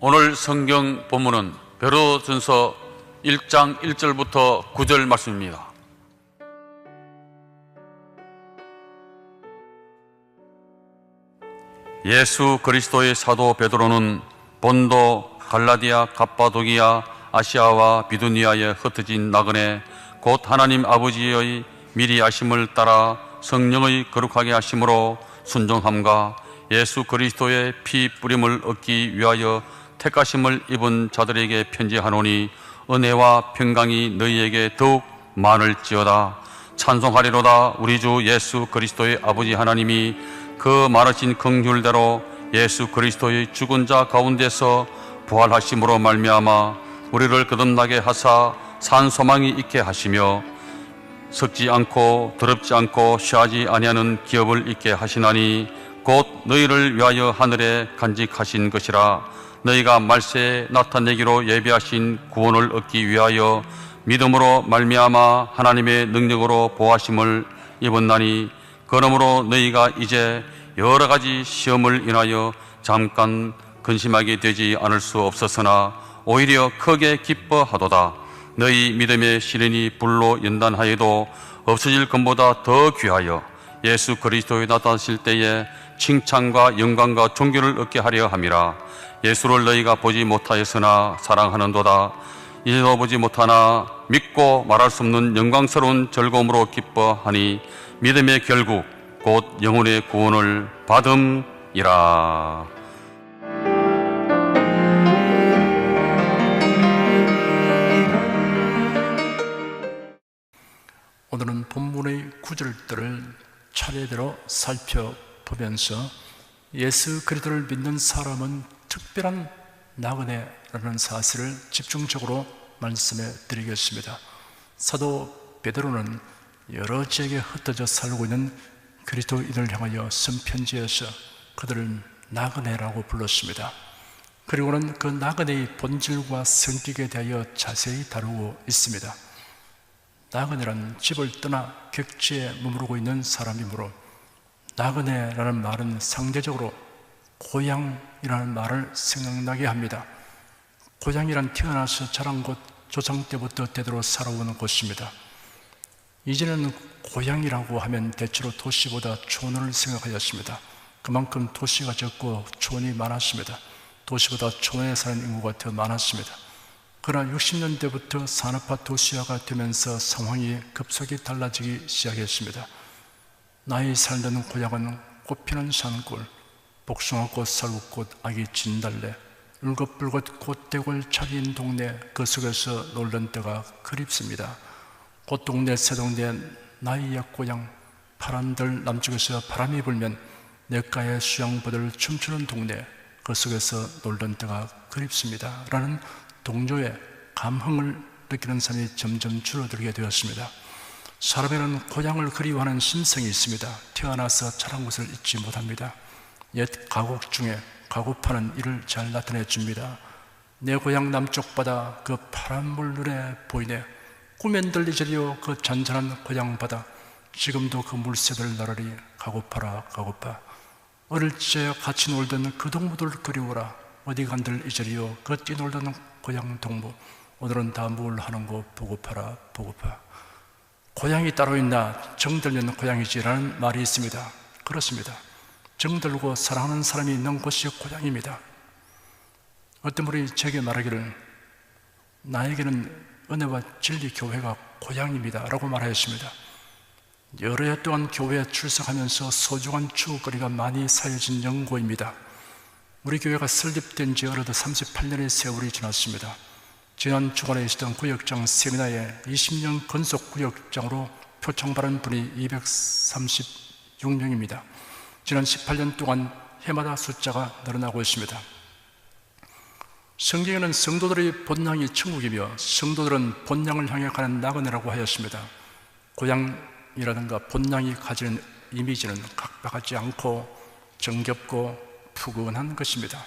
오늘 성경 본문은 베드로전서 1장 1절부터 9절 말씀입니다. 예수 그리스도의 사도 베드로는 본도, 갈라디아, 갑바도기아, 아시아와 비두니아에 흩어진 나그네 곧 하나님 아버지의 미리 아심을 따라 성령의 거룩하게 하심으로 순종함과 예수 그리스도의 피 뿌림을 얻기 위하여 택하심을 입은 자들에게 편지하노니 은혜와 평강이 너희에게 더욱 많을지어다. 찬송하리로다. 우리 주 예수 그리스도의 아버지 하나님이 그 많으신 긍휼대로 예수 그리스도의 죽은 자 가운데서 부활하심으로 말미암아 우리를 거듭나게 하사 산 소망이 있게 하시며 썩지 않고 더럽지 않고 쉬하지 아니하는 기업을 있게 하시나니 곧 너희를 위하여 하늘에 간직하신 것이라. 너희가 말세에 나타내기로 예비하신 구원을 얻기 위하여 믿음으로 말미암아 하나님의 능력으로 보하심을 입었나니 그러므로 너희가 이제 여러 가지 시험을 인하여 잠깐 근심하게 되지 않을 수 없었으나 오히려 크게 기뻐하도다. 너희 믿음의 시련이 불로 연단하여도 없어질 것보다 더 귀하여 예수 그리스도에 나타나실 때에 칭찬과 영광과 존귀를 얻게 하려 함이라. 예수를 너희가 보지 못하였으나 사랑하는도다. 이제도 보지 못하나 믿고 말할 수 없는 영광스러운 즐거움으로 기뻐하니 믿음의 결국 곧 영혼의 구원을 받음이라. 오늘은 본문의 구절들을 차례대로 살펴보면서 예수 그리스도를 믿는 사람은 특별한 나그네라는 사실을 집중적으로 말씀해 드리겠습니다. 사도 베드로는 여러 지역에 흩어져 살고 있는 그리스도인을 향하여 쓴 편지에서 그들을 나그네라고 불렀습니다. 그리고는 그 나그네의 본질과 성격에 대하여 자세히 다루고 있습니다. 나그네란 집을 떠나 객지에 머무르고 있는 사람이므로 나그네라는 말은 상대적으로 고향이라는 말을 생각나게 합니다. 고향이란 태어나서 자란 곳, 조상 때부터 대대로 살아오는 곳입니다. 이제는 고향이라고 하면 대체로 도시보다 촌을 생각하였습니다. 그만큼 도시가 적고 촌이 많았습니다. 도시보다 촌에 사는 인구가 더 많았습니다. 그러나 60년대부터 산업화 도시화가 되면서 상황이 급속히 달라지기 시작했습니다. 나의 살던 고향은 꽃피는 산골, 복숭아꽃, 살구꽃, 아기 진달래, 울긋불긋 꽃대골 차린 동네, 그 속에서 놀던 때가 그립습니다. 꽃동네, 새동네, 나의 옛 고향, 파란들 남쪽에서 바람이 불면 냇가에 수양보들 춤추는 동네, 그 속에서 놀던 때가 그립습니다. 라는 동조의 감흥을 느끼는 사람이 점점 줄어들게 되었습니다. 사람에는 고향을 그리워하는 심성이 있습니다. 태어나서 자란 곳을 잊지 못합니다. 옛 가곡 중에 가곡파는 이를 잘 나타내 줍니다. 내 고향 남쪽 바다 그 파란 물 눈에 보이네. 꿈엔 들리지려 그 잔잔한 고향 바다. 지금도 그 물새들 나르리 가고파라 가고파. 어릴 적 같이 놀던 그 동무들 그리워라. 어디 간들 잊으리요 그 뛰놀던 고향 동무. 오늘은 다 뭘 하는고 보고파라 보고파. 고향이 따로 있나 정들면 고향이지라는 말이 있습니다. 그렇습니다. 정들고 사랑하는 사람이 있는 곳이 고향입니다. 어떤 분이 제게 말하기를 나에게는 은혜와 진리 교회가 고향입니다 라고 말하였습니다. 여러 해 동안 교회에 출석하면서 소중한 추억거리가 많이 쌓여진 연고입니다. 우리 교회가 설립된 지 어느덧 38년의 세월이 지났습니다. 지난 주간에 있었던 구역장 세미나에 20년 건속 구역장으로 표창받은 분이 236명입니다. 지난 18년 동안 해마다 숫자가 늘어나고 있습니다. 성경에는 성도들의 본향이 천국이며 성도들은 본향을 향해 가는 나그네라고 하였습니다. 고향이라든가 본향이 가지는 이미지는 각박하지 않고 정겹고 푸근한 것입니다.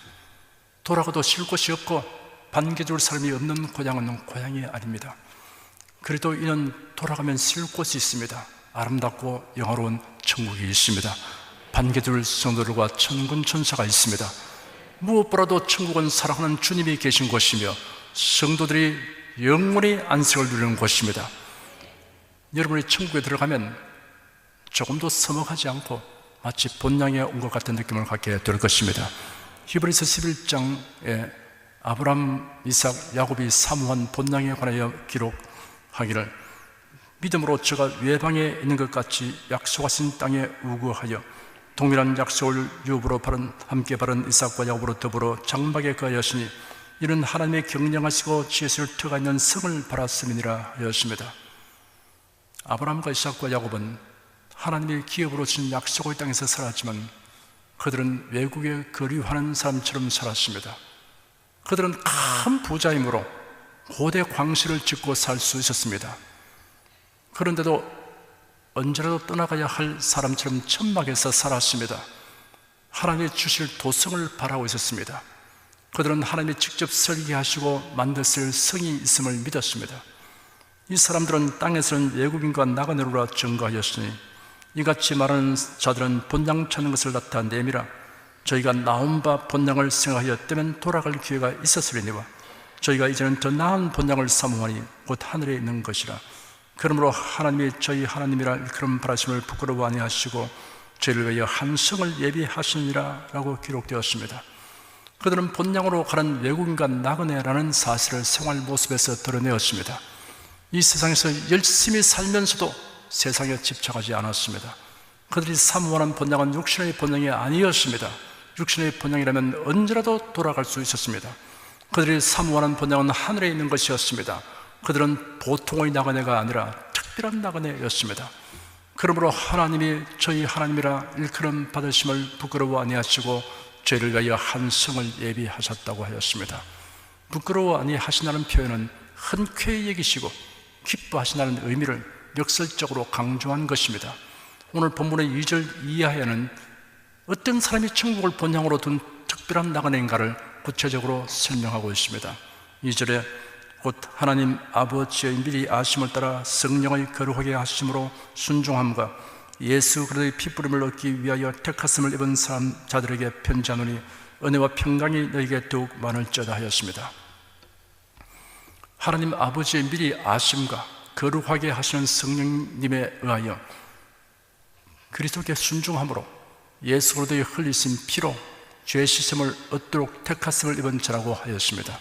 돌아가도 쉴 곳이 없고 반겨줄 사람이 없는 고향은 고향이 아닙니다. 그래도 이는 돌아가면 쉴 곳이 있습니다. 아름답고 영화로운 천국이 있습니다. 반겨줄 성도들과 천군 천사가 있습니다. 무엇보다도 천국은 사랑하는 주님이 계신 곳이며 성도들이 영원히 안식을 누리는 곳입니다. 여러분이 천국에 들어가면 조금도 서먹하지 않고 마치 본향에 온 것 같은 느낌을 갖게 될 것입니다. 히브리서 11장에 아브람, 이삭, 야곱이 사모한 본향에 관하여 기록하기를 믿음으로 저가 외방에 있는 것 같이 약속하신 땅에 우거하여 동일한 약속을 유업으로 함께 바른 이삭과 야곱으로 더불어 장막에 거하였으니 이는 하나님의 경영하시고 지혜를 터가 있는 성을 바랐음이니라 하였습니다. 아브라함과 이삭과 야곱은 하나님의 기업으로 주신 약속의 땅에서 살았지만 그들은 외국에 거류하는 사람처럼 살았습니다. 그들은 큰 부자이므로 고대 광실을 짓고 살 수 있었습니다. 그런데도 언제라도 떠나가야 할 사람처럼 천막에서 살았습니다. 하나님의 주실 도성을 바라고 있었습니다. 그들은 하나님이 직접 설계하시고 만드실 성이 있음을 믿었습니다. 이 사람들은 땅에서는 외국인과 나그네로라 증거하였으니 이같이 말하는 자들은 본향 찾는 것을 나타내미라. 저희가 나온 바 본향을 생각하였다면 돌아갈 기회가 있었으리니와 저희가 이제는 더 나은 본향을 사모하니 곧 하늘에 있는 것이라. 그러므로 하나님이 저희 하나님이라 일컬음 바라심을 부끄러워 아니하시고 저희를 위하여 한 성을 예비하시니라 라고 기록되었습니다. 그들은 본향으로 가는 외국인과 나그네라는 사실을 생활 모습에서 드러내었습니다. 이 세상에서 열심히 살면서도 세상에 집착하지 않았습니다. 그들이 사모하는 본향은 육신의 본향이 아니었습니다. 육신의 본향이라면 언제라도 돌아갈 수 있었습니다. 그들이 사모하는 본향은 하늘에 있는 것이었습니다. 그들은 보통의 나그네가 아니라 특별한 나그네였습니다. 그러므로 하나님이 저희 하나님이라 일컬음 받으심을 부끄러워 아니하시고 저희를 위하여 한 성을 예비하셨다고 하였습니다. 부끄러워 아니하시다는 표현은 흔쾌히 여기시고 기뻐하시다는 의미를 역설적으로 강조한 것입니다. 오늘 본문의 2절 이하에는 어떤 사람이 천국을 본향으로 둔 특별한 나그네인가를 구체적으로 설명하고 있습니다. 2절에 곧 하나님 아버지의 미리 아심을 따라 성령의 거룩하게 하심으로 순종함과 예수 그리스도의 피부름을 얻기 위하여 택하심을 입은 사람 자들에게 편지하노니 은혜와 평강이 너에게 더욱 많을지어다 하였습니다. 하나님 아버지의 미리 아심과 거룩하게 하시는 성령님에 의하여 그리스도께 순종함으로 예수 그리스도의 흘리신 피로 죄 씻음을 얻도록 택하심을 입은 자라고 하였습니다.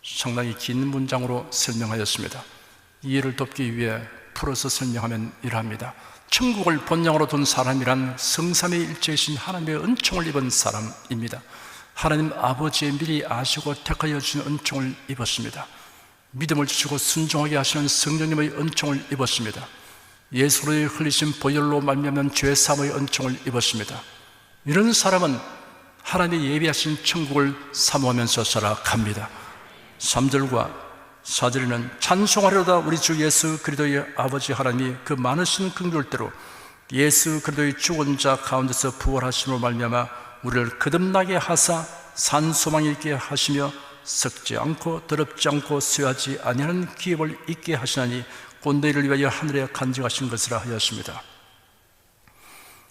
상당히 긴 문장으로 설명하였습니다. 이해를 돕기 위해 풀어서 설명하면 이러합니다. 천국을 본향으로 둔 사람이란 성삼위 일체이신 하나님의 은총을 입은 사람입니다. 하나님 아버지의 미리 아시고 택하여 주신 은총을 입었습니다. 믿음을 주시고 순종하게 하시는 성령님의 은총을 입었습니다. 예수 그리스도의 흘리신 보혈로 말미암은 죄 사함의 은총을 입었습니다. 이런 사람은 하나님이 예비하신 천국을 사모하면서 살아갑니다. 3절과 4절에는 찬송하려다 우리 주 예수 그리스도의 아버지 하나님이 그 많으신 긍휼대로 예수 그리스도의 죽은 자 가운데서 부활하심으로 말미암아 우리를 거듭나게 하사 산 소망이 있게 하시며 썩지 않고 더럽지 않고 쇠하지 아니하는 기업을 있게 하시나니 곧 너희를 위하여 하늘에 간직하신 것이라 하였습니다.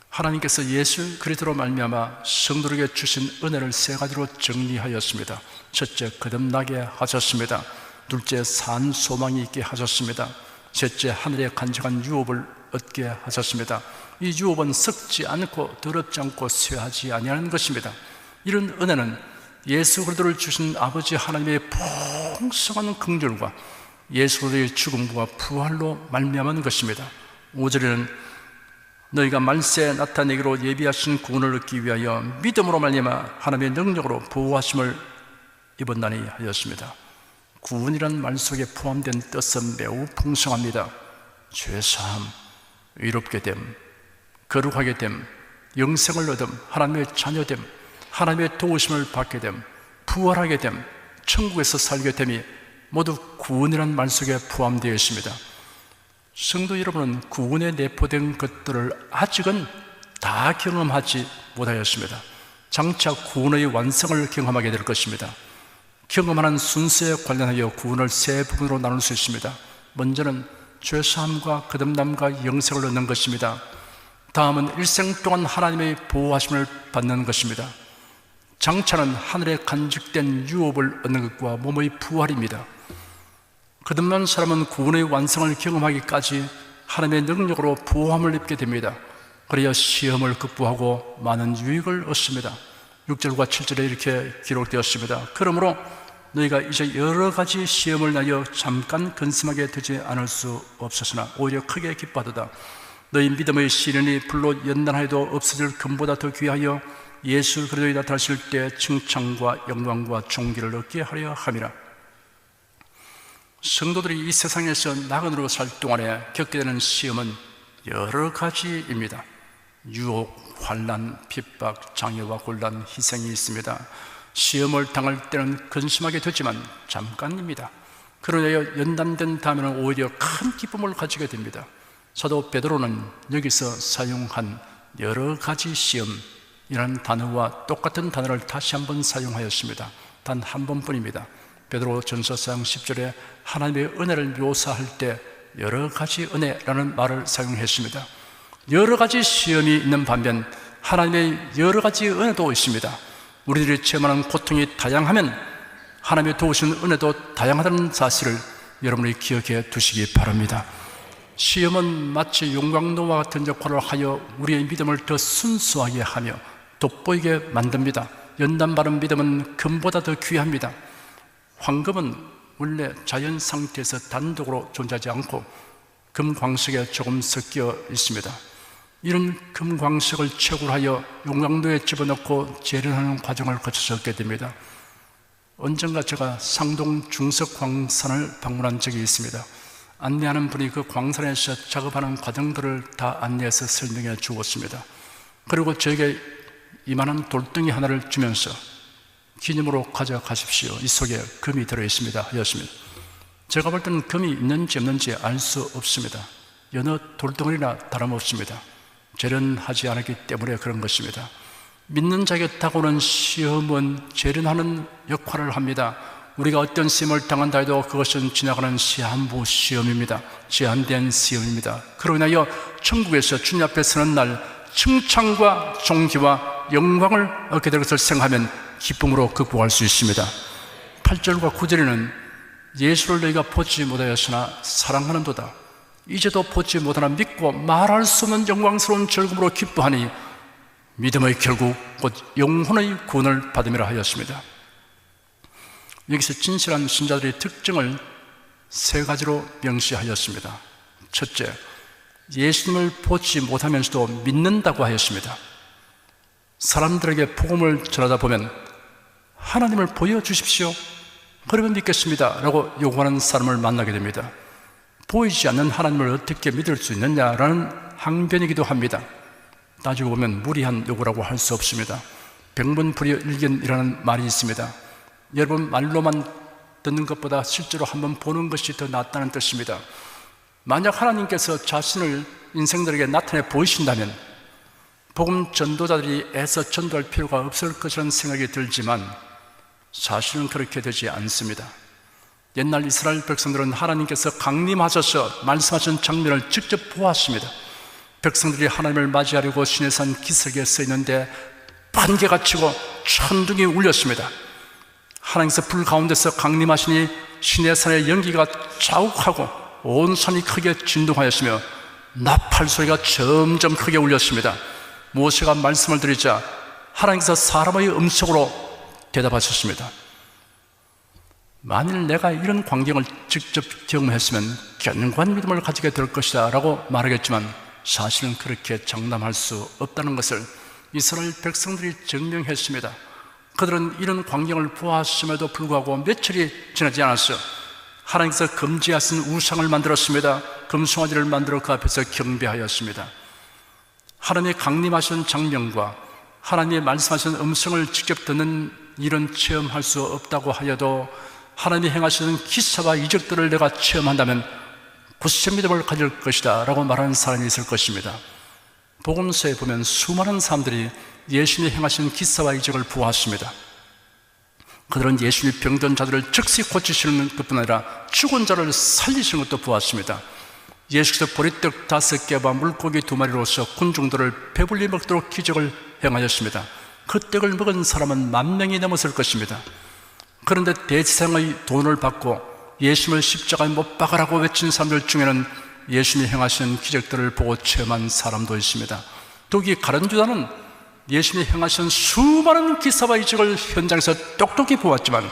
하나님께서 예수 그리스도로 말미암아 성도에게 주신 은혜를 세 가지로 정리하였습니다. 첫째, 거듭나게 하셨습니다. 둘째, 산 소망이 있게 하셨습니다. 셋째, 하늘에 간직한 유업을 얻게 하셨습니다. 이 유업은 썩지 않고 더럽지 않고 쇠하지 아니하는 것입니다. 이런 은혜는 예수 그리스도를 주신 아버지 하나님의 풍성한 긍휼과 예수 그리스도의 죽음과 부활로 말미암은 것입니다. 5절에는 너희가 말세에 나타내기로 예비하신 구원을 얻기 위하여 믿음으로 말미암아 하나님의 능력으로 보호하심을 입었나니 하였습니다. 구원이란 말 속에 포함된 뜻은 매우 풍성합니다. 죄사함, 의롭게 됨, 거룩하게 됨, 영생을 얻음, 하나님의 자녀됨, 하나님의 도우심을 받게 됨, 부활하게 됨, 천국에서 살게 됨이 모두 구원이란 말 속에 포함되어 있습니다. 성도 여러분은 구원에 내포된 것들을 아직은 다 경험하지 못하였습니다. 장차 구원의 완성을 경험하게 될 것입니다. 경험하는 순서에 관련하여 구원을 세 부분으로 나눌 수 있습니다. 먼저는 죄사함과 거듭남과 영생을 얻는 것입니다. 다음은 일생 동안 하나님의 보호하심을 받는 것입니다. 장차는 하늘에 간직된 유업을 얻는 것과 몸의 부활입니다. 거듭난 사람은 구원의 완성을 경험하기까지 하나님의 능력으로 보호함을 입게 됩니다. 그래야 시험을 극복하고 많은 유익을 얻습니다. 6절과 7절에 이렇게 기록되었습니다. 그러므로 너희가 이제 여러 가지 시험을 나여 잠깐 근심하게 되지 않을 수 없었으나 오히려 크게 기뻐하도다. 너희 믿음의 시련이 불로 연단하여도 없어질 금보다 더 귀하여 예수 그리스도의 나타나실 때 칭찬과 영광과 존귀를 얻게 하려 함이라. 성도들이 이 세상에서 나그네로 살 동안에 겪게 되는 시험은 여러 가지입니다. 유혹, 환난, 핍박, 장애와 곤란, 희생이 있습니다. 시험을 당할 때는 근심하게 되지만 잠깐입니다. 그러나 연단된 다음에는 오히려 큰 기쁨을 가지게 됩니다. 사도 베드로는 여기서 사용한 여러 가지 시험이라는 단어와 똑같은 단어를 다시 한번 사용하였습니다. 단 한 번뿐입니다. 베드로 전서 4장 10절에 하나님의 은혜를 묘사할 때 여러 가지 은혜라는 말을 사용했습니다. 여러 가지 시험이 있는 반면 하나님의 여러 가지 은혜도 있습니다. 우리들이 체험하는 고통이 다양하면 하나님의 도우신 은혜도 다양하다는 사실을 여러분이 기억해 두시기 바랍니다. 시험은 마치 용광로와 같은 역할을 하여 우리의 믿음을 더 순수하게 하며 돋보이게 만듭니다. 연단받은 믿음은 금보다 더 귀합니다. 황금은 원래 자연 상태에서 단독으로 존재하지 않고 금광석에 조금 섞여 있습니다. 이런 금광석을 채굴하여 용광로에 집어넣고 재련하는 과정을 거쳐서 얻게 됩니다. 언젠가 제가 상동 중석광산을 방문한 적이 있습니다. 안내하는 분이 그 광산에서 작업하는 과정들을 다 안내해서 설명해 주었습니다. 그리고 저에게 이만한 돌덩이 하나를 주면서 기념으로 가져가십시오. 이 속에 금이 들어있습니다 하였습니다. 제가 볼 때는 금이 있는지 없는지 알 수 없습니다. 여느 돌덩이나 다름없습니다. 재련하지 않았기 때문에 그런 것입니다. 믿는 자에게 다가오는 시험은 재련하는 역할을 합니다. 우리가 어떤 시험을 당한다 해도 그것은 지나가는 시한부 시험입니다. 제한된 시험입니다. 그로 인하여 천국에서 주님 앞에 서는 날 칭찬과 존귀와 영광을 얻게 될 것을 생각하면 기쁨으로 극복할 수 있습니다. 8절과 9절에는 예수를 너희가 보지 못하였으나 사랑하는도다. 이제도 보지 못하나 믿고 말할 수 없는 영광스러운 즐거움으로 기뻐하니 믿음의 결국 곧 영혼의 구원을 받음이라 하였습니다. 여기서 진실한 신자들의 특징을 세 가지로 명시하였습니다. 첫째, 예수님을 보지 못하면서도 믿는다고 하였습니다. 사람들에게 복음을 전하다 보면 하나님을 보여주십시오, 그러면 믿겠습니다 라고 요구하는 사람을 만나게 됩니다. 보이지 않는 하나님을 어떻게 믿을 수 있느냐라는 항변이기도 합니다. 따지고 보면 무리한 요구라고 할 수 없습니다. 병문불일견이라는 말이 있습니다. 여러분, 말로만 듣는 것보다 실제로 한번 보는 것이 더 낫다는 뜻입니다. 만약 하나님께서 자신을 인생들에게 나타내 보이신다면 복음 전도자들이 애써 전도할 필요가 없을 것이라는 생각이 들지만 사실은 그렇게 되지 않습니다. 옛날 이스라엘 백성들은 하나님께서 강림하셔서 말씀하신 장면을 직접 보았습니다. 백성들이 하나님을 맞이하려고 시내산 기슭에 서 있는데 번개가 치고 천둥이 울렸습니다. 하나님께서 불 가운데서 강림하시니 시내산의 연기가 자욱하고 온 산이 크게 진동하였으며 나팔 소리가 점점 크게 울렸습니다. 모세가 말씀을 드리자 하나님께서 사람의 음성으로 대답하셨습니다. 만일 내가 이런 광경을 직접 경험했으면 견고한 믿음을 가지게 될 것이다 라고 말하겠지만 사실은 그렇게 장담할 수 없다는 것을 이스라엘 백성들이 증명했습니다. 그들은 이런 광경을 보았음에도 불구하고 며칠이 지나지 않았어 하나님께서 금지하신 우상을 만들었습니다. 금송아지를 만들어 그 앞에서 경배하였습니다. 하나님의 강림하신 장면과 하나님의 말씀하신 음성을 직접 듣는 일은 체험할 수 없다고 하여도 하나님이 행하시는 기사와 이적들을 내가 체험한다면 굳세 믿음을 가질 것이다 라고 말하는 사람이 있을 것입니다. 복음서에 보면 수많은 사람들이 예수님이 행하신 기사와 이적을 보았습니다. 그들은 예수님이 병든 자들을 즉시 고치시는 것뿐 아니라 죽은 자를 살리시는 것도 보았습니다. 예수께서 보리떡 5개와 물고기 2마리로서 군중들을 배불리 먹도록 기적을 행하셨습니다. 그 떡을 먹은 사람은 10,000명이 넘었을 것입니다. 그런데 대제사장의 돈을 받고 예수님을 십자가에 못 박으라고 외친 사람들 중에는 예수님이 행하신 기적들을 보고 체험한 사람도 있습니다. 더욱이 가룟 유다는 예수님이 행하신 수많은 기사와 이적을 현장에서 똑똑히 보았지만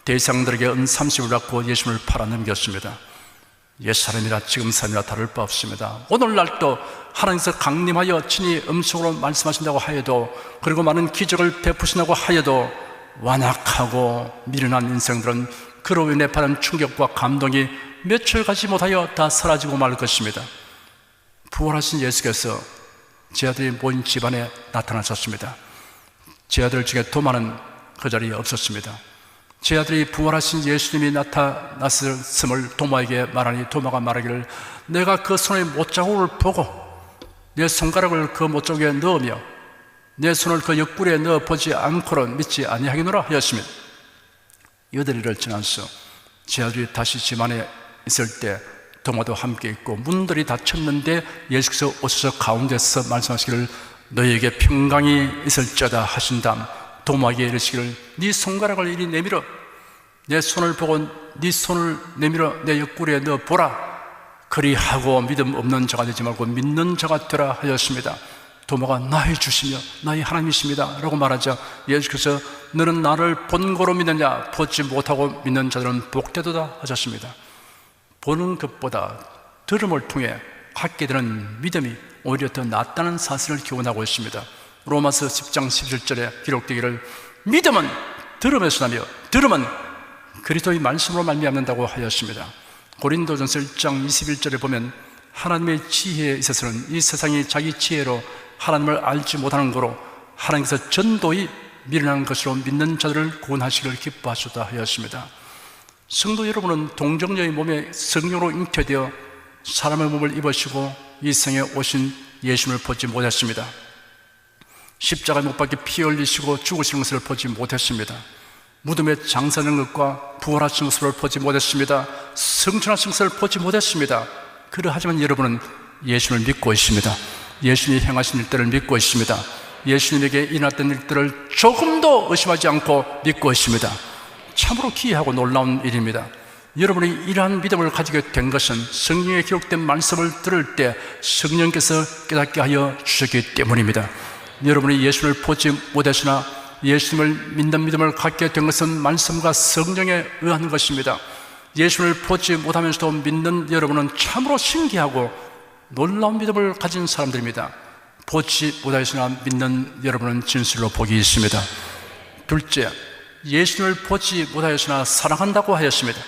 대제사장들에게 은 30을 받고 예수님을 팔아넘겼습니다. 옛사람이라 지금 사람이라 다를 바 없습니다. 오늘날도 하나님께서 강림하여 친히 음성으로 말씀하신다고 하여도, 그리고 많은 기적을 베푸신다고 하여도 완악하고 미련한 인생들은 그로 인해 받은 충격과 감동이 며칠 가지 못하여 다 사라지고 말 것입니다. 부활하신 예수께서 제 아들이 모인 집안에 나타나셨습니다. 제 아들 중에 도마는 그 자리에 없었습니다. 제 아들이 부활하신 예수님이 나타났음을 도마에게 말하니 도마가 말하기를, 내가 그 손의 못자국을 보고 내 손가락을 그 못자국에 넣으며 내 손을 그 옆구리에 넣어 보지 않고는 믿지 아니하겠노라 하였습니다. 여덟일을 지나서 제 아들이 다시 집안에 있을 때 도마도 함께 있고 문들이 닫혔는데 예수께서 오셔서 가운데서 말씀하시기를, 너희에게 평강이 있을지어다 하신 다음 도마에게 이르시기를, 네 손가락을 이리 내밀어 내 손을 보고 네 손을 내밀어 내 옆구리에 넣어 보라. 그리하고 믿음 없는 자가 되지 말고 믿는 자가 되라 하였습니다. 도마가 나의 주시며 나의 하나님이십니다 라고 말하자 예수께서 너는 나를 본고로 믿느냐, 보지 못하고 믿는 자들은 복되도다 하셨습니다. 보는 것보다 들음을 통해 갖게 되는 믿음이 오히려 더 낫다는 사실을 교훈하고 있습니다. 로마서 10장 17절에 기록되기를, 믿음은 들음에서 나며 들음은 그리스도의 말씀으로 말미암는다고 하였습니다. 고린도전서 1장 21절에 보면 하나님의 지혜에 있어서는 이 세상이 자기 지혜로 하나님을 알지 못하는 거로 하나님께서 전도의 미련한 것으로 믿는 자들을 구원하시기를 기뻐하셨다 하였습니다. 성도 여러분은 동정녀의 몸에 성령으로 잉태되어 사람의 몸을 입으시고 이 생에 오신 예수님을 보지 못했습니다. 십자가에 못 박혀 피 흘리시고 죽으시는 것을 보지 못했습니다. 무덤에 장사하는 것과 부활하신 것을 보지 못했습니다. 성천하신 것을 보지 못했습니다. 그러하지만 여러분은 예수님을 믿고 있습니다. 예수님이 행하신 일들을 믿고 있습니다. 예수님에게 일어났던 일들을 조금도 의심하지 않고 믿고 있습니다. 참으로 기이하고 놀라운 일입니다. 여러분이 이러한 믿음을 가지게 된 것은 성경에 기록된 말씀을 들을 때 성령께서 깨닫게 하여 주셨기 때문입니다. 여러분이 예수를 보지 못했으나 예수님을 믿는 믿음을 갖게 된 것은 말씀과 성령에 의한 것입니다. 예수를 보지 못하면서도 믿는 여러분은 참으로 신기하고 놀라운 믿음을 가진 사람들입니다. 보지 못하였으나 믿는 여러분은 진실로 복이 있습니다. 둘째, 예수님을 보지 못하였으나 사랑한다고 하였습니다.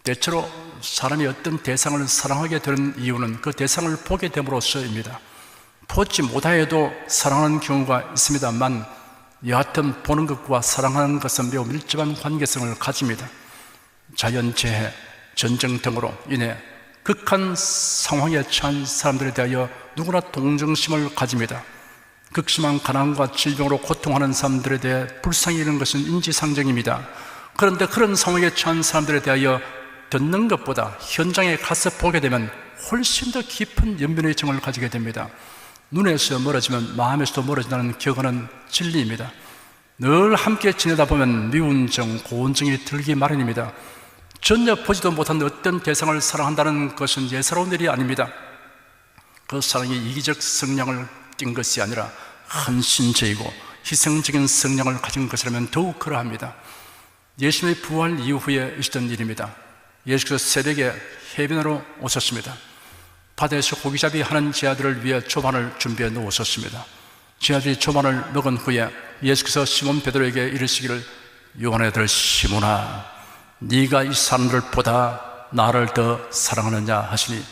대체로 사람이 어떤 대상을 사랑하게 되는 이유는 그 대상을 보게 됨으로써입니다. 보지 못하여도 사랑하는 경우가 있습니다만 여하튼 보는 것과 사랑하는 것은 매우 밀접한 관계성을 가집니다. 자연재해, 전쟁 등으로 인해 극한 상황에 처한 사람들에 대하여 누구나 동정심을 가집니다. 극심한 가난과 질병으로 고통하는 사람들에 대해 불쌍히 여기는 것은 인지상정입니다. 그런데 그런 상황에 처한 사람들에 대하여 듣는 것보다 현장에 가서 보게 되면 훨씬 더 깊은 연민의 정을 가지게 됩니다. 눈에서 멀어지면 마음에서도 멀어진다는 격언은 진리입니다. 늘 함께 지내다 보면 미운 정, 고운 정이 들기 마련입니다. 전혀 보지도 못한 어떤 대상을 사랑한다는 것은 예사로운 일이 아닙니다. 그 사랑이 이기적 성량을 띈 것이 아니라 헌신적이고 희생적인 성량을 가진 것이라면 더욱 그러합니다. 예수님의 부활 이후에 있었던 일입니다. 예수께서 새벽에 해변으로 오셨습니다. 바다에서 고기잡이 하는 제 아들을 위해 조반을 준비해 놓으셨습니다. 제 아들이 조반을 먹은 후에 예수께서 시몬 베드로에게 이르시기를, 요한의 아들 시몬아, 네가 이 사람들보다 나를 더 사랑하느냐 하시니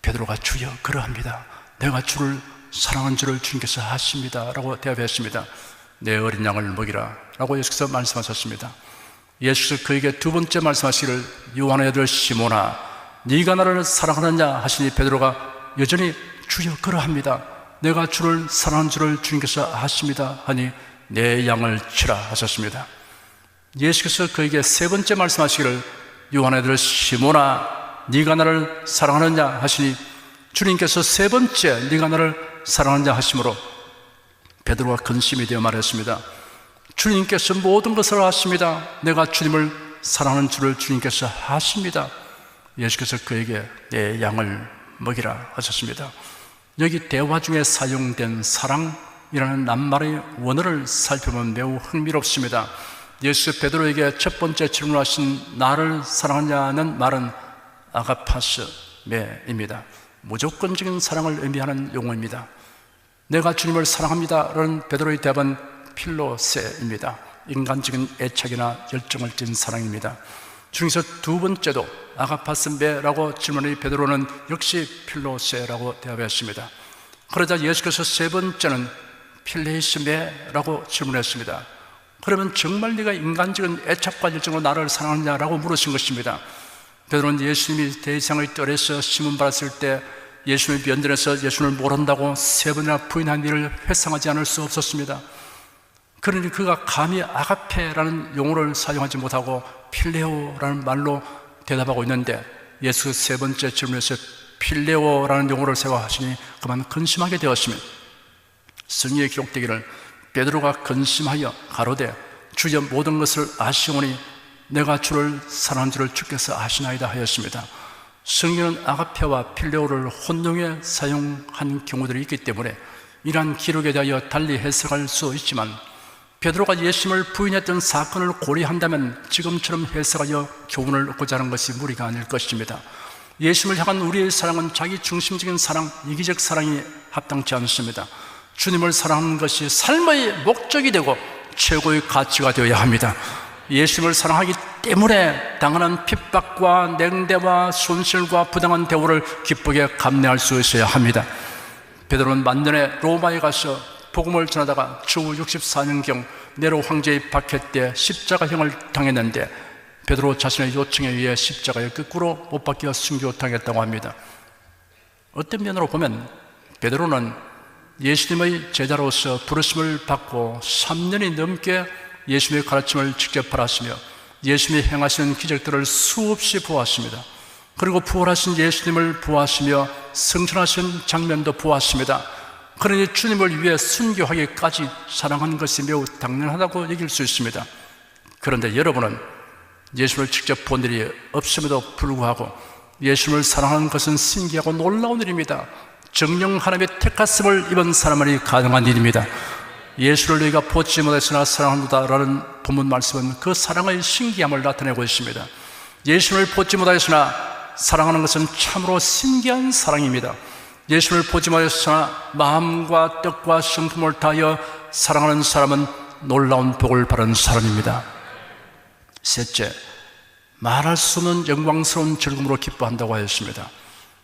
베드로가 주여 그러합니다. 내가 주를 사랑한 줄을 주님께서 하십니다 라고 대답했습니다. 내 어린 양을 먹이라 라고 예수께서 말씀하셨습니다. 예수께서 그에게 두 번째 말씀하시기를, 요한의 아들 시몬아, 네가 나를 사랑하느냐 하시니 베드로가 여전히 주여 그러합니다. 내가 주를 사랑한 줄을 주님께서 아십니다 하니 내 양을 치라 하셨습니다. 예수께서 그에게 세 번째 말씀하시기를, 요한의 아들 시몬아, 네가 나를 사랑하느냐 하시니 주님께서 세 번째 네가 나를 사랑하느냐 하심으로 베드로가 근심이 되어 말했습니다. 주님께서 모든 것을 아십니다. 내가 주님을 사랑하는 줄을 주님께서 아십니다. 예수께서 그에게 내 양을 먹이라 하셨습니다. 여기 대화 중에 사용된 사랑이라는 낱말의 원어를 살펴보면 매우 흥미롭습니다. 예수 베드로에게 첫 번째 질문하신 나를 사랑하냐는 말은 아가파스메입니다. 무조건적인 사랑을 의미하는 용어입니다. 내가 주님을 사랑합니다 라는 베드로의 대답은 필로세입니다. 인간적인 애착이나 열정을 띤 사랑입니다. 중에서 두 번째도 아가파스메라고 질문한 베드로는 역시 필로세라고 대답했습니다. 그러자 예수께서 세 번째는 필레이스메라고 질문했습니다. 그러면 정말 네가 인간적인 애착과 열정으로 나를 사랑하느냐라고 물으신 것입니다. 베드로는 예수님이 대상의 뜰에서 심은 받았을 때 예수님의 면전에서 예수님을 모른다고 세 번이나 부인한 일을 회상하지 않을 수 없었습니다. 그러니 그가 감히 아가페라는 용어를 사용하지 못하고 필레오라는 말로 대답하고 있는데 예수 세 번째 질문에서 필레오라는 용어를 사용하시니 그만 근심하게 되었으면 성경에 기록되기를 베드로가 근심하여 가로되 주여 모든 것을 아시오니 내가 주를 사랑하는 줄을 주께서 아시나이다 하였습니다. 성경은 아가페와 필레오를 혼용해 사용한 경우들이 있기 때문에 이러한 기록에 대하여 달리 해석할 수 있지만 베드로가 예수님을 부인했던 사건을 고려한다면 지금처럼 해석하여 교훈을 얻고자 하는 것이 무리가 아닐 것입니다. 예수님을 향한 우리의 사랑은 자기 중심적인 사랑, 이기적 사랑이 합당치 않습니다. 주님을 사랑하는 것이 삶의 목적이 되고 최고의 가치가 되어야 합니다. 예수님을 사랑하기 때문에 당하는 핍박과 냉대와 손실과 부당한 대우를 기쁘게 감내할 수 있어야 합니다. 베드로는 만년에 로마에 가서 복음을 전하다가 주 64년경 네로 황제의 박해 때 십자가형을 당했는데 베드로 자신의 요청에 의해 십자가에 거꾸로 못 박혀 순교당했다고 합니다. 어떤 면으로 보면 베드로는 예수님의 제자로서 부르심을 받고 3년이 넘게 예수님의 가르침을 직접 받았으며 예수님이 행하시는 기적들을 수없이 보았습니다. 그리고 부활하신 예수님을 보았으며 승천하신 장면도 보았습니다. 그러니 주님을 위해 순교하기까지 사랑하는 것이 매우 당연하다고 여길 수 있습니다. 그런데 여러분은 예수님을 직접 본 일이 없음에도 불구하고 예수님을 사랑하는 것은 신기하고 놀라운 일입니다. 정령 하나님의 택하심을 입은 사람만이 가능한 일입니다. 예수를 너희가 보지 못했으나 사랑한다 라는 본문 말씀은 그 사랑의 신기함을 나타내고 있습니다. 예수를 보지 못하였으나 사랑하는 것은 참으로 신기한 사랑입니다. 예수를 보지 못하였으나 마음과 뜻과 성품을 다하여 사랑하는 사람은 놀라운 복을 받은 사람입니다. 셋째, 말할 수 없는 영광스러운 즐거움으로 기뻐한다고 하였습니다.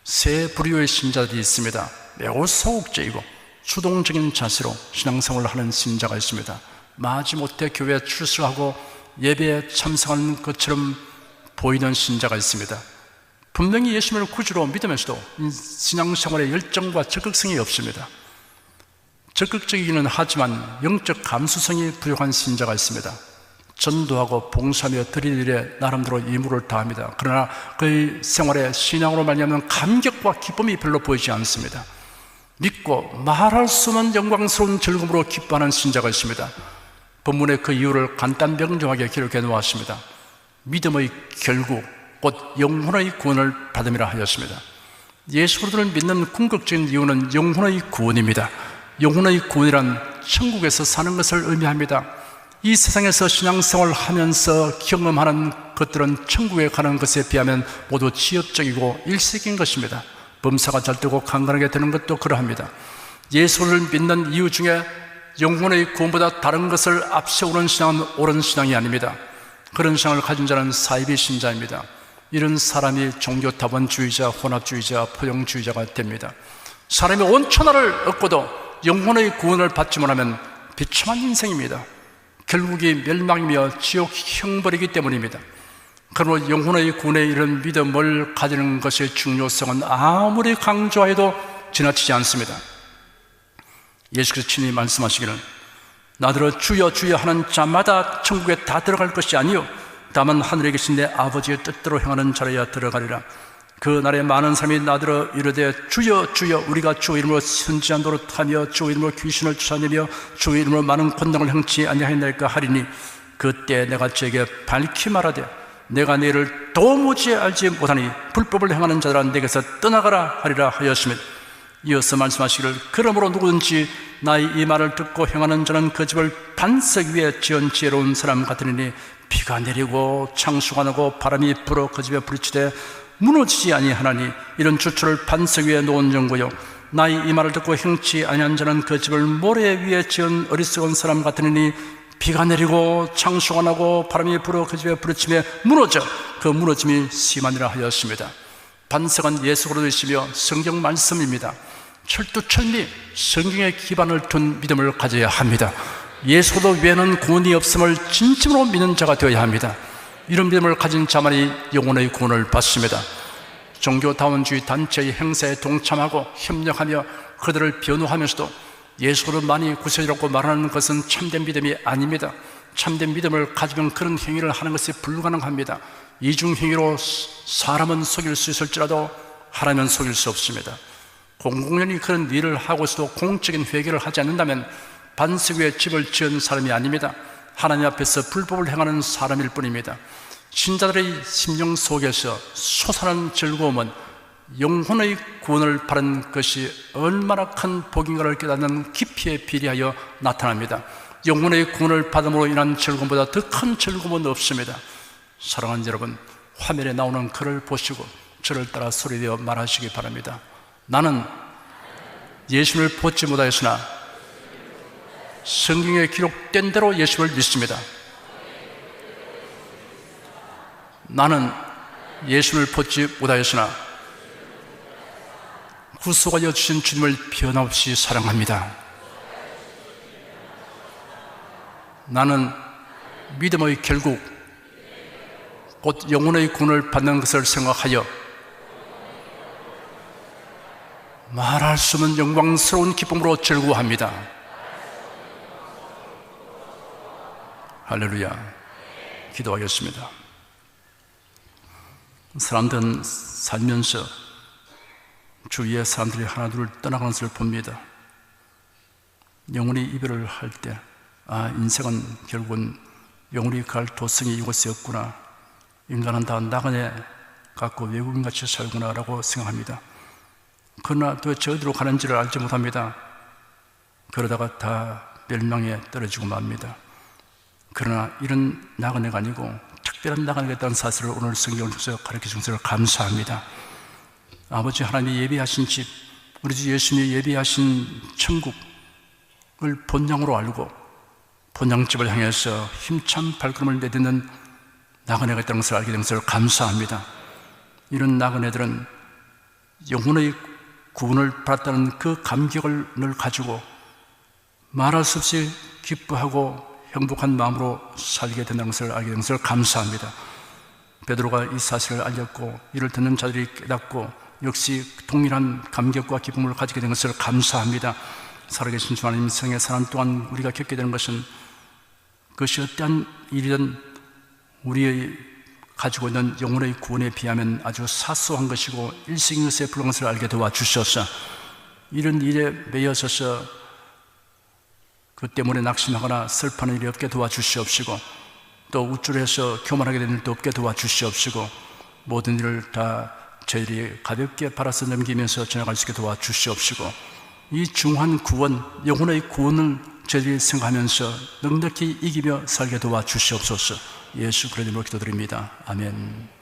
세 부류의 신자들이 있습니다. 매우 소극적이고 수동적인 자세로 신앙생활을 하는 신자가 있습니다. 마지못해 교회에 출석하고 예배에 참석하는 것처럼 보이는 신자가 있습니다. 분명히 예수님을 구주로 믿으면서도 신앙생활에 열정과 적극성이 없습니다. 적극적이기는 하지만 영적 감수성이 부족한 신자가 있습니다. 전도하고 봉사하며 드릴 일에 나름대로 임무를 다합니다. 그러나 그의 생활에 신앙으로 말미암는 감격과 기쁨이 별로 보이지 않습니다. 믿고 말할 수 없는 영광스러운 즐거움으로 기뻐하는 신자가 있습니다. 본문의 그 이유를 간단명료하게 기록해 놓았습니다. 믿음의 결국 곧 영혼의 구원을 받음이라 하였습니다. 예수 그리스도를 믿는 궁극적인 이유는 영혼의 구원입니다. 영혼의 구원이란 천국에서 사는 것을 의미합니다. 이 세상에서 신앙생활을 하면서 경험하는 것들은 천국에 가는 것에 비하면 모두 지엽적이고 일시적인 것입니다. 범사가 잘 되고 강건하게 되는 것도 그러합니다. 예수를 믿는 이유 중에 영혼의 구원보다 다른 것을 앞세우는 신앙은 옳은 신앙이 아닙니다. 그런 신앙을 가진 자는 사이비 신자입니다. 이런 사람이 종교타원주의자, 혼합주의자, 포용주의자가 됩니다. 사람이 온 천하를 얻고도 영혼의 구원을 받지 못하면 비참한 인생입니다. 결국이 멸망이며 지옥 형벌이기 때문입니다. 그러므로 영혼의 구원에 이런 믿음을 가지는 것의 중요성은 아무리 강조해도 지나치지 않습니다. 예수께서 친히 말씀하시기를 나더러 주여 주여 하는 자마다 천국에 다 들어갈 것이 아니요 다만 하늘에 계신 내 아버지의 뜻대로 행하는 자라야 들어가리라. 그날에 많은 사람이 나더러 이르되 주여 주여 우리가 주 이름으로 선지한 노릇하며 주 이름으로 귀신을 쫓아내며 주 이름으로 많은 권능을 행치 아니하였나이까 하리니 그때 내가 저에게 밝히 말하되 내가 너희를 도무지 알지 못하니 불법을 행하는 자들아 내게서 떠나가라 하리라 하였으며 이어서 말씀하시기를 그러므로 누구든지 나의 이 말을 듣고 행하는 자는 그 집을 반석 위에 지은 지혜로운 사람 같으니 비가 내리고 창수가 나고 바람이 불어 그 집에 부딪히되 무너지지 아니하나니 이런 주초를 반석 위에 놓은 정고요 나의 이 말을 듣고 행치 아니한 자는 그 집을 모래 위에 지은 어리석은 사람 같으니 비가 내리고 창수가 나고 바람이 불어 그 집에 부딪히며 무너져 그 무너짐이 심하니라 하였습니다. 반석은 예수 그리스도이시며 성경 말씀입니다. 철두철미 성경에 기반을 둔 믿음을 가져야 합니다. 예수도 외에는 구원이 없음을 진심으로 믿는 자가 되어야 합니다. 이런 믿음을 가진 자만이 영혼의 구원을 받습니다. 종교다원주의 단체의 행사에 동참하고 협력하며 그들을 변호하면서도 예수를 많이 구세주라고 말하는 것은 참된 믿음이 아닙니다. 참된 믿음을 가지면 그런 행위를 하는 것이 불가능합니다. 이중행위로 사람은 속일 수 있을지라도 하나님은 속일 수 없습니다. 공공연히 그런 일을 하고서도 공적인 회개를 하지 않는다면 반석 위에 집을 지은 사람이 아닙니다. 하나님 앞에서 불법을 행하는 사람일 뿐입니다. 신자들의 심령 속에서 솟아나는 즐거움은 영혼의 구원을 바라는 것이 얼마나 큰 복인가를 깨닫는 깊이에 비례하여 나타납니다. 영혼의 구원을 받음으로 인한 즐거움보다 더 큰 즐거움은 없습니다. 사랑하는 여러분, 화면에 나오는 글을 보시고 저를 따라 소리내어 말하시기 바랍니다. 나는 예수를 보지 못하였으나 성경에 기록된 대로 예수를 믿습니다. 나는 예수를 보지 못하였으나 구속하여 주신 주님을 변함없이 사랑합니다. 나는 믿음의 결국 곧 영혼의 구원을 받는 것을 생각하여 말할 수 없는 영광스러운 기쁨으로 즐거워합니다. 할렐루야. 기도하겠습니다. 사람들은 살면서 주위의 사람들이 하나둘 떠나가는 것을 봅니다. 영혼이 이별을 할 때 인생은 결국은 영혼이 갈 도성이 이곳에 없구나, 인간은 다 나그네 같고 외국인같이 살구나 라고 생각합니다. 그러나 도대체 어디로 가는지를 알지 못합니다. 그러다가 다 멸망에 떨어지고 맙니다. 그러나 이런 나그네가 아니고 특별한 나그네가 있다는 사실을 오늘 성경을 통해서 가르쳐 주신 것을 감사합니다. 아버지 하나님이 예비하신 집, 우리 주 예수님이 예비하신 천국을 본향으로 알고 본향집을 향해서 힘찬 발걸음을 내딛는 나그네가 있다는 것을 알게 된 것을 감사합니다. 이런 나그네들은 영혼의 구원을 받았다는 그 감격을 늘 가지고 말할 수 없이 기뻐하고 행복한 마음으로 살게 된다는 것을 알게 된 것을 감사합니다. 베드로가 이 사실을 알렸고 이를 듣는 자들이 깨닫고 역시 동일한 감격과 기쁨을 가지게 된 것을 감사합니다. 살아계신 주 하나님, 생의 사람 동안 우리가 겪게 되는 것은 그것이 어떠한 일이든 우리의 가지고 있는 영혼의 구원에 비하면 아주 사소한 것이고 일생일세에 불과한 것을 알게 도와주셔서 이런 일에 매여서서 그 때문에 낙심하거나 슬퍼하는 일이 없게 도와주시옵시고 또 우쭐해서 교만하게 되는 일도 없게 도와주시옵시고 모든 일을 다 저희들이 가볍게 바라서 넘기면서 지나갈 수 있게 도와주시옵시고 이 중한 구원, 영혼의 구원을 저희들이 생각하면서 넉넉히 이기며 살게 도와주시옵소서. 예수 그리스도로 기도드립니다. 아멘.